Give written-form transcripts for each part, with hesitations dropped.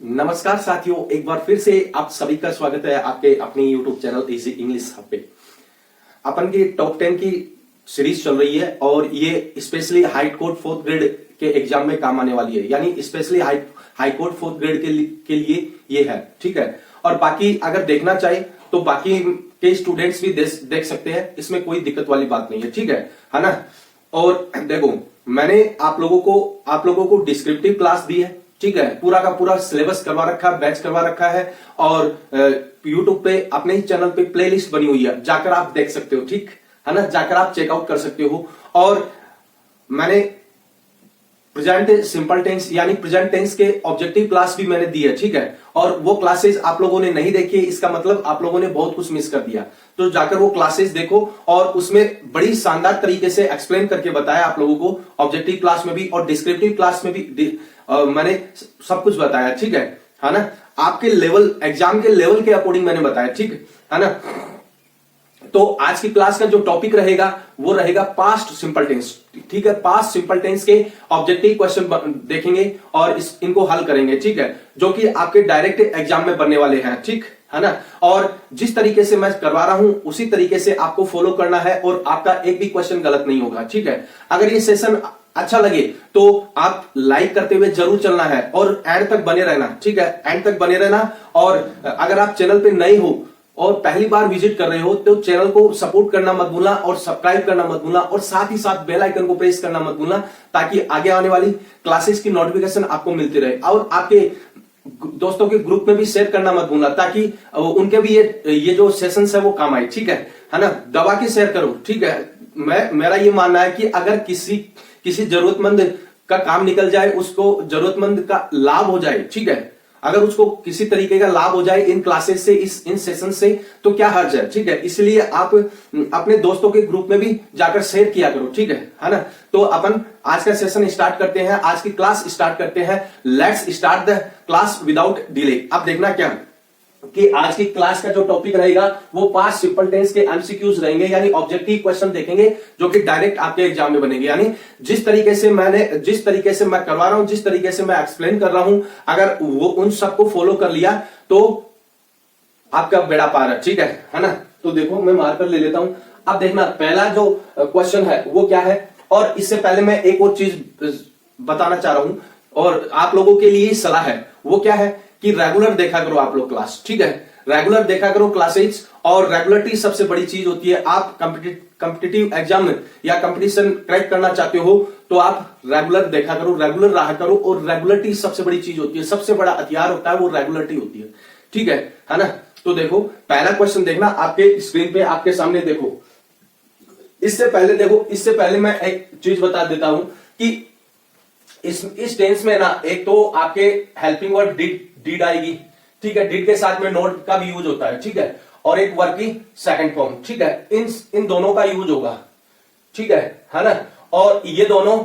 नमस्कार साथियों, एक बार फिर से आप सभी का स्वागत है आपके अपने YouTube channel easy English hub पे। अपन की टॉप 10 की सीरीज चल रही है और ये specially high court 4th grade के एग्जाम में काम आने वाली है, यानी specially high court 4th grade के लिए ये है। ठीक है, और बाकी अगर देखना चाहे तो बाकी के स्टूडेंट्स भी देख सकते हैं, इसमें कोई दिक्कत वाली बात नहीं है। ठीक है ना। और देखो, मैंने आप लोगों को डिस्क्रिप्टिव क्लास दी है। ठीक है, पूरा का पूरा सिलेबस करवा रखा है, बैच करवा रखा है और YouTube पे अपने ही चैनल पे प्लेलिस्ट बनी हुई है, जाकर आप देख सकते हो। ठीक है ना, जाकर आप चेकआउट कर सकते हो। और मैंने प्रेजेंट सिंपल टेंस यानी प्रेजेंट टेंस के ऑब्जेक्टिव क्लास भी मैंने दी है। ठीक है, और वो क्लासेस आप लोगों ने नहीं देखी, इसका मतलब आप लोगों ने बहुत कुछ मिस कर दिया। तो जाकर वो क्लासेस देखो और उसमें बड़ी शानदार तरीके से एक्सप्लेन करके बताया आप लोगों को, ऑब्जेक्टिव क्लास में भी और डिस्क्रिप्टिव क्लास में भी मैंने सब कुछ बताया। ठीक है ना, आपके लेवल एग्जाम के लेवल के अकॉर्डिंग मैंने बताया। ठीक है ना। तो आज की क्लास का जो टॉपिक रहेगा वो रहेगा पास्ट सिंपल टेंस। ठीक है, पास्ट सिंपल टेंस के ऑब्जेक्टिव क्वेश्चन देखेंगे और इनको हल करेंगे। ठीक है, जो कि आपके डायरेक्ट एग्जाम में बनने वाले हैं। ठीक है ना। और जिस तरीके से मैं करवा रहा हूं उसी तरीके से आपको फॉलो करना है और आपका एक भी क्वेश्चन गलत नहीं होगा। ठीक है, अगर ये सेशन अच्छा लगे तो आप लाइक करते हुए जरूर चलना है और एंड तक बने रहना। ठीक है, एंड तक बने रहना। और अगर आप चैनल पे नए हो और पहली बार विजिट कर रहे हो तो चैनल को सपोर्ट करना मत भूलना और सब्सक्राइब करना मत भूलना और साथ ही साथ बेल आइकन को प्रेस करना मत भूलना, ताकि आगे आने वाली क्लासेस की नोटिफिकेशन आपको मिलती रहे। और आपके दोस्तों के ग्रुप में भी शेयर करना मत भूलना, ताकि उनके भी ये जो सेशंस है वो काम आए। ठीक है ना, दबा के शेयर करो। ठीक है, मेरा ये मानना है कि अगर किसी जरूरतमंद का काम निकल जाए, उसको जरूरतमंद का लाभ हो जाए। ठीक है, अगर उसको किसी तरीके का लाभ हो जाए इन क्लासेस से, इन सेशन से, तो क्या हर्ज है। ठीक है, इसलिए आप अपने दोस्तों के ग्रुप में भी जाकर शेयर किया करो। ठीक है ना। तो अपन आज का सेशन स्टार्ट करते हैं, आज की क्लास स्टार्ट करते हैं। Let's start the class without delay. अब देखना क्या कि आज की क्लास का जो टॉपिक रहेगा वो पास्ट सिंपल टेंस के एमसीक्यूज रहेंगे, यानी ऑब्जेक्टिव क्वेश्चन देखेंगे जो कि डायरेक्ट आपके एग्जाम में बनेंगे। यानी जिस तरीके से मैं करवा रहा हूं, जिस तरीके से मैं एक्सप्लेन कर रहा हूं, अगर वो उन सबको फॉलो कर लिया तो आपका बेड़ा पार है। ठीक है ना। तो देखो, मैं मार्कर ले लेता हूं। अब देखना, पहला जो क्वेश्चन है वो क्या है। और इससे पहले मैं एक और चीज बताना चाह रहा हूं और आप लोगों के लिए सलाह है, वो क्या है कि रेगुलर देखा करो आप लोग क्लास। ठीक है, रेगुलर देखा करो क्लासेस। और रेगुलरिटी सबसे बड़ी चीज होती है। आप कॉम्पिटिटिव एग्जाम या कंपटीशन क्रैक करना चाहते हो तो आप रेगुलर देखा करो, रेगुलर रहा करो। और रेगुलरिटी सबसे बड़ी चीज होती है, सबसे बड़ा हथियार होता है वो रेगुलरिटी होती है। ठीक है ना। तो देखो, पहला क्वेश्चन देखना आपके स्क्रीन पे, आपके सामने देखो। इससे पहले मैं एक चीज बता देता हूं कि इस टेंस में ना, एक तो आपके हेल्पिंग वर्ड डिड आएगी। ठीक है, डिड के साथ में नोट का भी यूज होता है। ठीक है, और एक वर्ब की सेकंड फॉर्म। ठीक है, इन दोनों का यूज होगा। ठीक है ना। और ये दोनों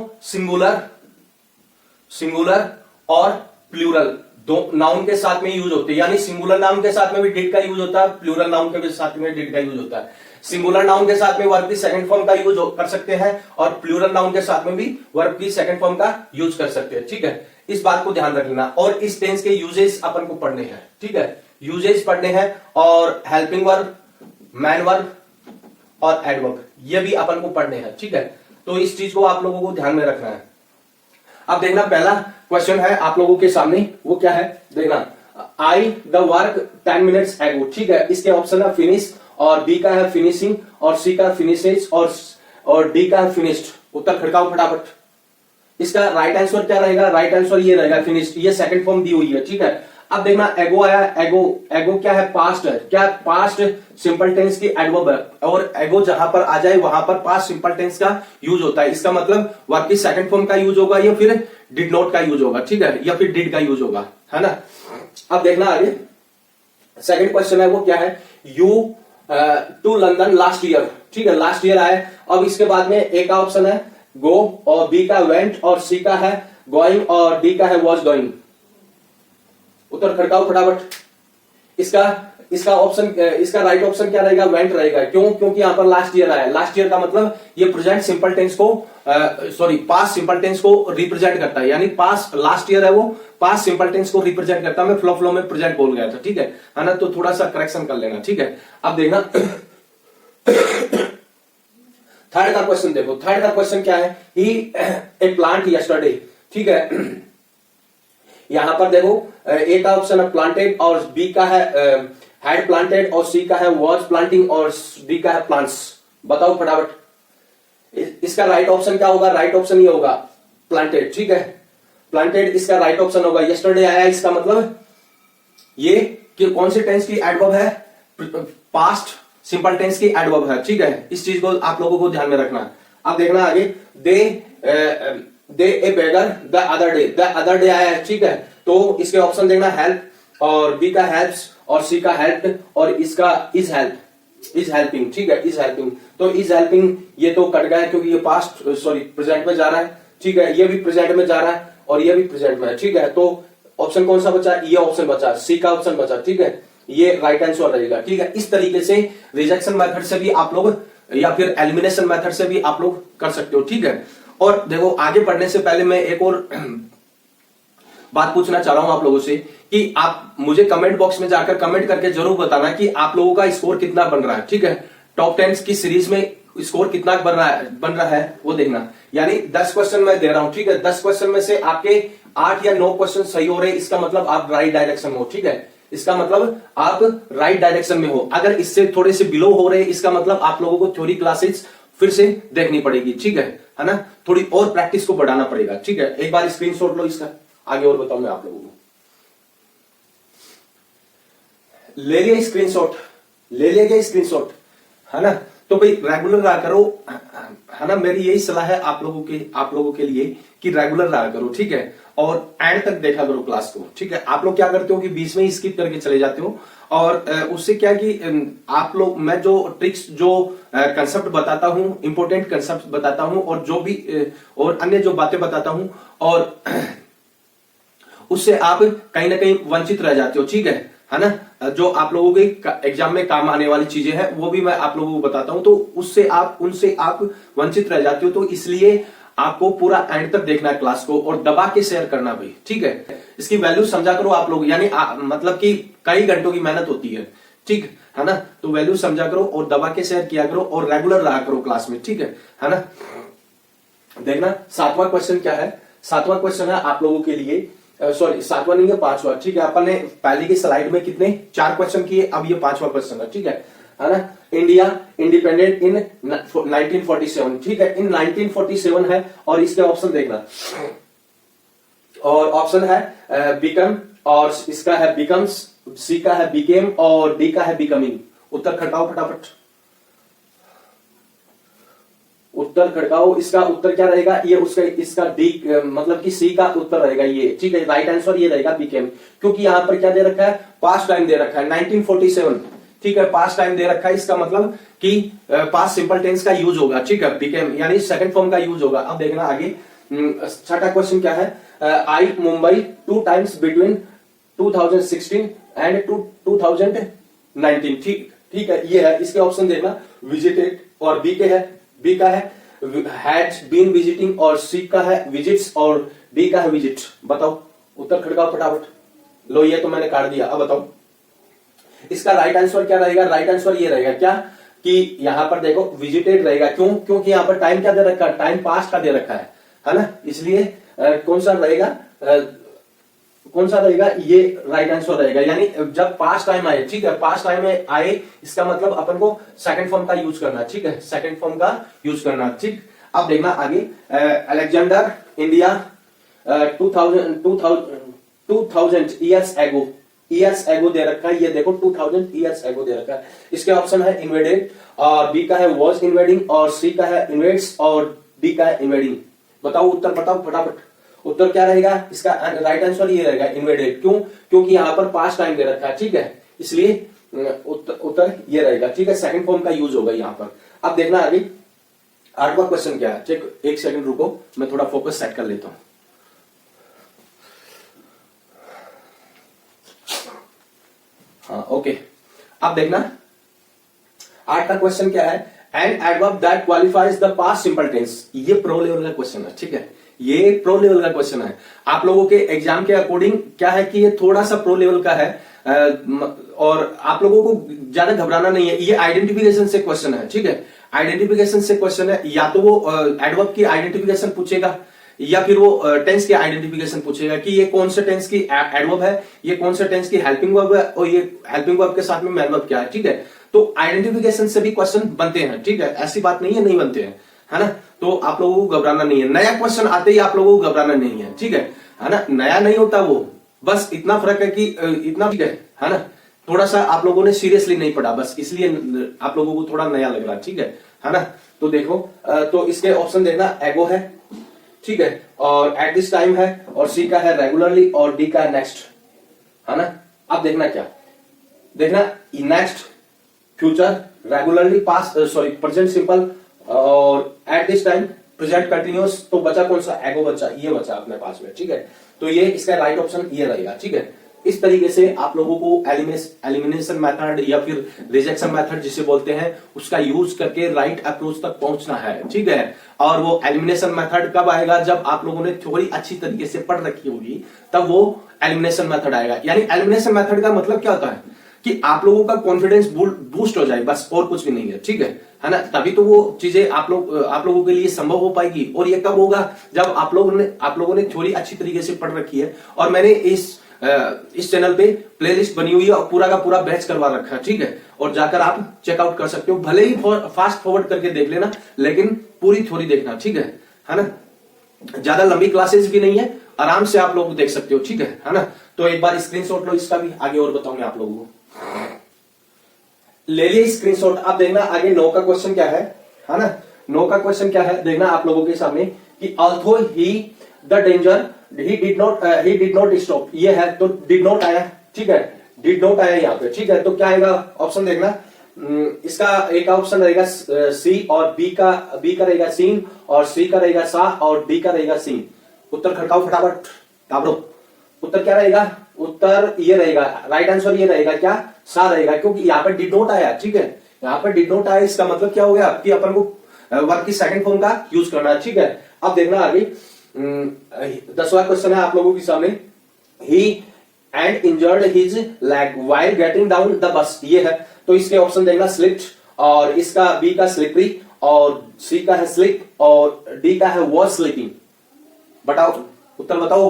सिंगुलर और प्लूरल दो नाउन के साथ में यूज होते हैं, यानी सिंगुलर नाउन के साथ में भी डिड का यूज होता है, प्लूरल नाउन के साथ में डिड का यूज होता है। सिंगुलर नाउन के साथ में वर्ब की सेकंड फॉर्म का यूज कर सकते हैं और प्लूरल नाउन के साथ में भी वर्ब की सेकंड फॉर्म का यूज कर सकते हैं। ठीक है, इस बात को ध्यान रख लेना। और इस टेंस के यूजेस अपन को पढ़ने हैं। ठीक है, यूजेस पढ़ने हैं और हेल्पिंग वर्ब, मैन वर्ब और एडवर्ब ये भी अपन को पढ़ने हैं। ठीक है, तो इस चीज को आप लोगों को ध्यान में रखना है। अब देखना, पहला क्वेश्चन है आप लोगों के सामने, वो क्या है देखना। आई द वर्क 10 मिनट्स एगो। ठीक है, इसके ऑप्शन है फिनिश, और बी का है फिनिशिंग, और सी का फिनिशेज, और डी का है फिनिश्ड। उत्तर खड़काओ फटाफट। इसका राइट आंसर क्या रहेगा? राइट आंसर ये रहेगा फिनिश्ड। ये सेकंड फॉर्म दी हुई है। ठीक है, अब देखना, एगो आया। एगो क्या है? पास्ट है। क्या? पास्ट सिंपल टेंस की एडवर्ब है, और एगो जहां पर आ जाए वहां पर पास्ट सिंपल टेंस का यूज होता है। इसका मतलब वर्ब की सेकंड फॉर्म का यूज होगा या फिर डिड नॉट का यूज होगा। ठीक है, या फिर डिड का यूज होगा, है ना। अब देखना आगे, सेकंड क्वेश्चन है वो क्या है। You to London last year. ठीक है, लास्ट ईयर आया। अब इसके बाद में ए का ऑप्शन है गो, और बी का वेंट, और सी का है गोइंग, और डी का है वॉज गोइंग। उत्तर खड़काओ फटाफट। इसका ऑप्शन, इसका राइट ऑप्शन क्या रहेगा? वेंट रहेगा। क्यों? क्योंकि यहां पर लास्ट ईयर आया। लास्ट ईयर का मतलब ये प्रेजेंट सिंपल टेंस को पास्ट सिंपल टेंस को रिप्रेजेंट करता है, यानी पास्ट लास्ट ईयर है वो पास्ट सिंपल टेंस को रिप्रेजेंट करता है। मैं फ्लो में प्रेजेंट बोल गया था, ठीक है ना, तो थोड़ा सा करेक्शन कर लेना, ठीक है। अब देखना थर्ड का क्वेश्चन देखो। थर्ड का क्वेश्चन क्या है, ही ए प्लांट यस्टरडे, ठीक है। यहां पर देखो ए का ऑप्शन है प्लांटेड और बी का है हैड प्लांटेड और सी का है वाज प्लांटिंग और डी का है प्लांट्स। बताओ फटाफट इसका राइट ऑप्शन क्या होगा। राइट ऑप्शन ये होगा प्लांटेड, ठीक है, प्लांटेड इसका राइट ऑप्शन होगा। यस्टरडे आया, इसका मतलब ये कि कौन से टेंस की एडवर्ब है, पास्ट सिंपल टेंस की एडवर्ब है, ठीक है। इस चीज को आप लोगों को ध्यान में रखना। अब देखना आगे, दे ए बेगर द अदर डे आया है, ठीक है, तो इसके ऑप्शन देखना हेल्प और बी का हेल्प्स और सी का हेल्प और इसका इज हेल्पिंग, ठीक है, इज हेल्पिंग। तो इज हेल्पिंग ये तो कट गया क्योंकि ये पास्ट प्रेजेंट में जा रहा है, ठीक है, ये भी प्रेजेंट में जा रहा है और ये भी प्रेजेंट में है, ठीक है। तो ऑप्शन कौन सा बचा, ये ऑप्शन बचा, सी का ऑप्शन बचा, ठीक है, ये राइट आंसर रहेगा, ठीक है। इस तरीके से रिजेक्शन मेथड से भी आप लोग या फिर एलिमिनेशन मेथड से भी आप लोग कर सकते हो, ठीक है। और देखो आगे बढ़ने से पहले मैं एक और बात पूछना चाह रहा हूं आप लोगों से कि आप मुझे कमेंट बॉक्स में जाकर कमेंट करके जरूर बताना कि आप लोगों का स्कोर कितना बन रहा है, ठीक है। टॉप 10 की सीरीज में स्कोर कितना बन रहा है वो देखना। यानी 10 क्वेश्चन मैं दे रहा हूं, ठीक है, 10 क्वेश्चन में से आपके 8 या 9 क्वेश्चन सही हो रहे, इसका मतलब आप राइट डायरेक्शन में हो, ठीक है, इसका मतलब आप राइट डायरेक्शन में हो। अगर इससे थोड़े से बिलो हो रहे, इसका मतलब आप लोगों को थ्योरी क्लासेस फिर से देखनी पड़ेगी, ठीक है ना, थोड़ी और प्रैक्टिस को बढ़ाना पड़ेगा, ठीक है। एक बार स्क्रीनशॉट लो इसका, आगे और बताऊं मैं आप लोगों को। ले लिया स्क्रीनशॉट, है ना। तो भाई रेगुलर रहा करो, है ना, मेरी यही सलाह है आप लोगों के लिए कि रेगुलर रहा करो, ठीक है, और एंड तक देखा करो क्लास को, ठीक है। आप लोग क्या करते हो कि बीच में ही स्किप करके चले जाते हो और उससे क्या कि आप लोग, मैं जो ट्रिक्स जो कंसेप्ट बताता हूं, इंपॉर्टेंट कंसेप्ट बताता हूं और जो भी और अन्य जो बातें बताता हूं और उससे आप कहीं ना कहीं वंचित रह जाते हो, ठीक है ना। जो आप लोगों के एग्जाम में काम आने वाली चीजें हैं वो भी मैं आप लोगों को बताता हूं, तो उनसे आप वंचित रह जाते हो। तो इसलिए आपको पूरा एंड तक देखना है क्लास को और दबा के शेयर करना भाई, ठीक है। इसकी वैल्यू समझा करो आप लोग, यानी मतलब कि कई घंटों की मेहनत होती है, ठीक है ना। तो वैल्यू समझा करो और दबा के शेयर किया करो और रेगुलर रहा करो क्लास में, ठीक है ना। देखना 7वां क्वेश्चन क्या है। 7वां क्वेश्चन है आप लोगों के लिए, सॉरी 7वां नहीं है 5वां, ठीक है। अपन ने पहले की स्लाइड में कितने 4 क्वेश्चन किए, अब ये 5वां क्वेश्चन है, ठीक है ना। इंडिया इंडिपेंडेंट इन 1947, ठीक है, इन 1947 है और इसके ऑप्शन देखना। और ऑप्शन है बिकम और इसका है बिकम्स, सी का है बिकेम और डी का है बिकमिंग। उत्तर खड़काओ फटाफट, उत्तर खड़काओ। इसका उत्तर क्या रहेगा, ये उसका इसका डी मतलब कि सी का उत्तर रहेगा ये, ठीक है। राइट आंसर ये रहेगा बिकेम, क्योंकि यहां पर क्या दे रखा है, पास्ट टाइम दे रखा है 1947, ठीक है, पास्ट टाइम दे रखा है। इसका मतलब कि पास्ट सिंपल टेंस का यूज होगा, ठीक है, बिकेम यानी सेकंड फॉर्म का यूज होगा। अब देखना आगे 6वां क्वेश्चन क्या है। आई मुंबई 2 टाइम्स बिटवीन 2016 एंड 2019, ठीक है, ये है। इसके ऑप्शन देखना, विजिटेड और बी का है हैज बीन विजिटिंग और सी का है विजिट्स और डी का है विजिट। बताओ उत्तर खड़काओ फटाफट। लो ये तो मैंने काट दिया, अब बताओ इसका राइट आंसर क्या रहेगा। राइट आंसर ये रहेगा क्या कि यहां पर देखो विजिटेड रहेगा, क्यों, क्योंकि यहां पर टाइम क्या दे रखा है, टाइम पास्ट का दे रखा है ना, इसलिए कौन सा रहेगा, ये राइट आंसर रहेगा। यानी जब पास्ट टाइम आए, ठीक है, पास्ट टाइम में आए, इसका मतलब अपन को सेकंड फॉर्म का यूज करना, ठीक है, सेकंड फॉर्म का यूज करना, ठीक। अब देखना आगे, अलेक्जेंडर इंडिया 2000 ईयर्स एगो दे रखा है, ये देखो 2000 ईयर्स एगो दे रखा है। इसके ऑप्शन है इन्वेडेड और बी का है वॉज इन्वेडिंग और सी का है इन्वेड्स और डी का है इन्वेडिंग। बताओ उत्तर, बताओ फटाफट उत्तर क्या रहेगा। इसका राइट आंसर ये रहेगा इन्वेडेड, क्यों, क्योंकि यहां पर पास्ट टाइम दे रखा है, ठीक है, इसलिए उत्तर ये रहेगा, ठीक है, सेकंड फॉर्म का यूज होगा यहां पर। अब देखना आगे 8वां क्वेश्चन क्या है, ठीक, एक सेकंड रुको, मैं थोड़ा फोकस सेट कर लेता हूं। हाँ ओके, अब देखना 8 का क्वेश्चन क्या है। An adverb that qualifies the past simple tense, ये प्रो लेवल का क्वेश्चन है, ठीक है, ये प्रो लेवल का क्वेश्चन है। आप लोगों के एग्जाम के अकॉर्डिंग क्या है कि ये थोड़ा सा प्रो लेवल का है, और आप लोगों को ज्यादा घबराना नहीं है। ये आइडेंटिफिकेशन से क्वेश्चन है, ठीक है, आइडेंटिफिकेशन से क्वेश्चन है। या तो वो एडवर्ब की आइडेंटिफिकेशन पूछेगा, या फिर वो टेंस की आइडेंटिफिकेशन पूछेगा कि ये कौन से टेंस की एडवर्ब है, ये कौन से टेंस की हेल्पिंग वर्ब है, और ये हेल्पिंग वर्ब के साथ में मैन वर्ब क्या है, ठीक है। तो आइडेंटिफिकेशन से भी क्वेश्चन बनते हैं, ठीक है, ऐसी बात नहीं है नहीं बनते हैं, है ना। तो आप लोगों को घबराना नहीं है, नया क्वेश्चन आते ही आप लोगों को घबराना नहीं है, ठीक है ना। नया नहीं होता वो, बस इतना फर्क है कि इतना, ठीक है ना। थोड़ा सा आप लोगों ने सीरियसली नहीं पढ़ा, बस इसलिए आप लोगों को थोड़ा नया लग रहा, ठीक है ना। तो देखो, तो इसके ऑप्शन देखना, एगो है, ठीक है, और एट दिस टाइम है, और सी का है रेगुलरली, और डी का है नेक्स्ट, है ना। अब देखना क्या, देखना next, future, regularly, past, sorry present simple, और at this time present continuous. तो बचा कौन सा, एगो बचा, ये बचा अपने पास में, ठीक है। तो ये इसका राइट ऑप्शन ये रहेगा, ठीक है। इस तरीके से आप लोगों को एलिमिनेशन मेथड या फिर रिजेक्शन मेथड जिसे बोलते हैं, उसका यूज करके राइट अप्रोच तक पहुंचना है, ठीक है। और वो एलिमिनेशन मेथड कब आएगा, जब आप लोगों ने थ्योरी अच्छी तरीके से पढ़ रखी होगी, तब वो एलिमिनेशन मेथड आएगा। यानी एलिमिनेशन मेथड का मतलब क्या होता है कि आप लोगों का कॉन्फिडेंस बूस्ट हो जाए, बस, और कुछ भी नहीं है, ठीक है ना। तभी तो वो चीजें आप लोगों के लिए संभव हो पाएगी। और ये कब होगा, जब आप लोगों ने थ्योरी अच्छी तरीके से पढ़ रखी है। और मैंने इस चैनल पे प्लेलिस्ट बनी हुई है और पूरा का पूरा बैच करवा रखा है, ठीक है। और जाकर आप चेकआउट कर सकते हो, भले ही फास्ट फॉरवर्ड करके देख लेना, लेकिन पूरी थ्योरी देखना, ठीक है ना। ज्यादा लंबी क्लासेस भी नहीं है, आराम से आप लोग देख सकते हो, ठीक है ना। तो एक बार स्क्रीनशॉट लो इसका भी, आगे और बताऊंगा आप लोगों को। ले लिए स्क्रीनशॉट। अब देखना आगे 9 का क्वेश्चन क्या है ना। 9 का क्वेश्चन क्या है, देखना आप लोगों के सामने कि although he the danger he did not stop, ये है तो did not आया, ठीक है, did not आया यहाँ पे, ठीक है। तो क्या आएगा ऑप्शन देखना, इसका एक ऑप्शन रहेगा सी, और बी का रहेगा सीन, और सी का रहेगा सा, और डी का रहेगा सीन। उत्तर खड़काओ फटाफट, काबरो। उत्तर क्या रहेगा, उत्तर ये रहेगा, राइट आंसर ये रहेगा, क्या, सा रहेगा, क्योंकि यहाँ पे डिड नॉट आया, ठीक है। यहाँ पे डिड नॉट आया, इसका मतलब क्या हो गया कि अपन को वर्ब की सेकंड फॉर्म का यूज करना है, ठीक है। अब देखना आगे 10वां क्वेश्चन है आप लोगों के सामने, he and injured his leg while getting down the bus, ये है। तो इसके ऑप्शन देखना, स्लिप्ड, और इसका बी का स्लिपरी, और सी का है स्लिप, और डी का है वॉज स्लीपिंग। बताओ उत्तर, बताओ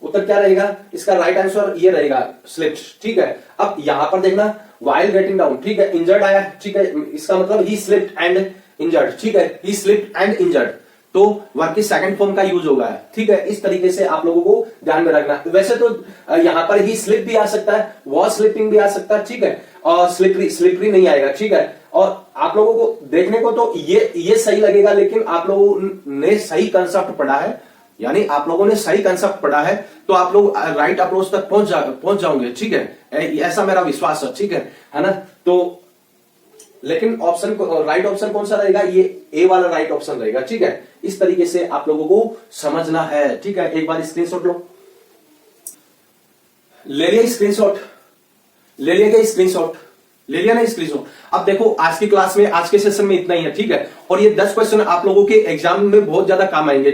उत्तर क्या रहेगा। इसका राइट आंसर ये रहेगा, स्लिप्ड, ठीक है। अब यहां पर देखना, व्हाइल गेटिंग डाउन, ठीक है, इंजर्ड आया, ठीक है, इसका मतलब ही स्लिप्ड एंड इंजर्ड, ठीक है, ही स्लिप्ड एंड इंजर्ड। तो वर्ब की सेकंड फॉर्म का यूज होगा, ठीक है। इस तरीके से आप लोगों को ध्यान में रखना। वैसे तो यहां पर ही स्लिप भी आ सकता है, वॉज स्लिपिंग भी आ सकता है, ठीक है, और स्लिपरी नहीं आएगा, ठीक है। और आप लोगों को देखने को तो ये सही लगेगा, लेकिन आप लोगों ने सही कंसेप्ट पढ़ा है, यानी आप लोगों ने सही कंसेप्ट पढ़ा है, तो आप लोग राइट अप्रोच तक पहुंच जाओगे, ठीक है, ऐसा मेरा विश्वास है, ठीक है ना। तो लेकिन राइट ऑप्शन कौन सा रहेगा, ये ए वाला राइट ऑप्शन रहेगा, ठीक है। इस तरीके से आप लोगों को समझना है, ठीक है। एक बार स्क्रीनशॉट लो, ले लिया स्क्रीनशॉट, ले लिया क्या स्क्रीनशॉट, ले लिया ना स्क्रीनशॉट। अब देखो आज की क्लास में, आज के सेशन में इतना ही है, ठीक है। और ये 10 क्वेश्चन आप लोगों के एग्जाम में बहुत ज्यादा काम आएंगे,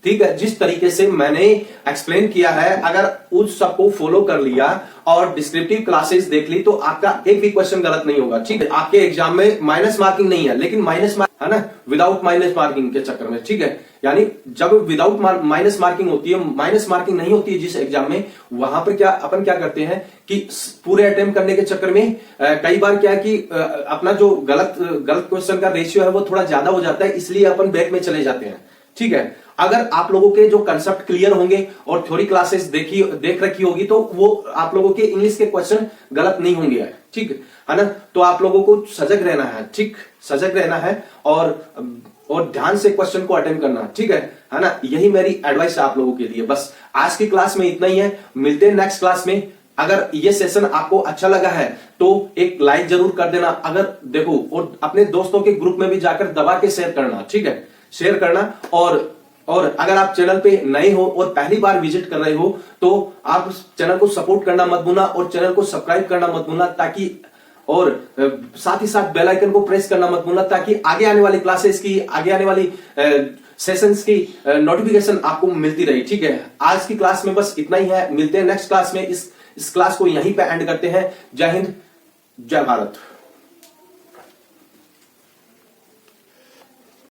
ठीक है। जिस तरीके से मैंने एक्सप्लेन किया है, अगर उस सबको फॉलो कर लिया और डिस्क्रिप्टिव क्लासेस देख ली, तो आपका एक भी क्वेश्चन गलत नहीं होगा, ठीक है। आपके एग्जाम में माइनस मार्किंग नहीं है, लेकिन माइनस है ना, विदाउट माइनस मार्किंग के चक्कर में, ठीक है। यानी जब विदाउट माइनस मार्किंग होती है, माइनस मार्किंग नहीं होती है जिस एग्जाम में, वहां पर अपन क्या करते हैं कि पूरे अटेम्प्ट करने के चक्कर में कई बार क्या है कि अपना जो गलत क्वेश्चन का रेशियो है वो थोड़ा ज्यादा हो जाता है, इसलिए अपन बैक में चले जाते हैं, ठीक है। अगर आप लोगों के जो कंसेप्ट क्लियर होंगे और थ्योरी क्लासेस देख रखी होगी, तो वो आप लोगों के इंग्लिश के क्वेश्चन गलत नहीं होंगे, ठीक है ना। तो आप लोगों को सजग रहना है, ठीक, सजग रहना है, और ध्यान से क्वेश्चन को अटेम्प्ट करना, ठीक है ना। यही मेरी एडवाइस है आप लोगों के लिए। बस आज की क्लास में इतना ही है, मिलते हैं नेक्स्ट क्लास में। अगर ये सेशन आपको अच्छा लगा है तो एक लाइक जरूर कर देना, अगर देखो, और अपने दोस्तों के ग्रुप में भी जाकर दबा के शेयर करना, ठीक है, शेयर करना। और अगर आप चैनल पे नए हो और पहली बार विजिट कर रहे हो, तो आप चैनल को सपोर्ट करना मत भूलना, और चैनल को सब्सक्राइब करना मत भूलना, ताकि, और साथ ही साथ बेल आइकन को प्रेस करना मत भूलना, ताकि आगे आने वाली क्लासेस की, आगे आने वाली सेशंस की नोटिफिकेशन आपको मिलती रही। ठीक है, आज की क्लास में बस इतना ही है। मिलते हैं नेक्स्ट क्लास में। इस क्लास को यहीं पे एंड करते हैं। जय हिंद, जय भारत।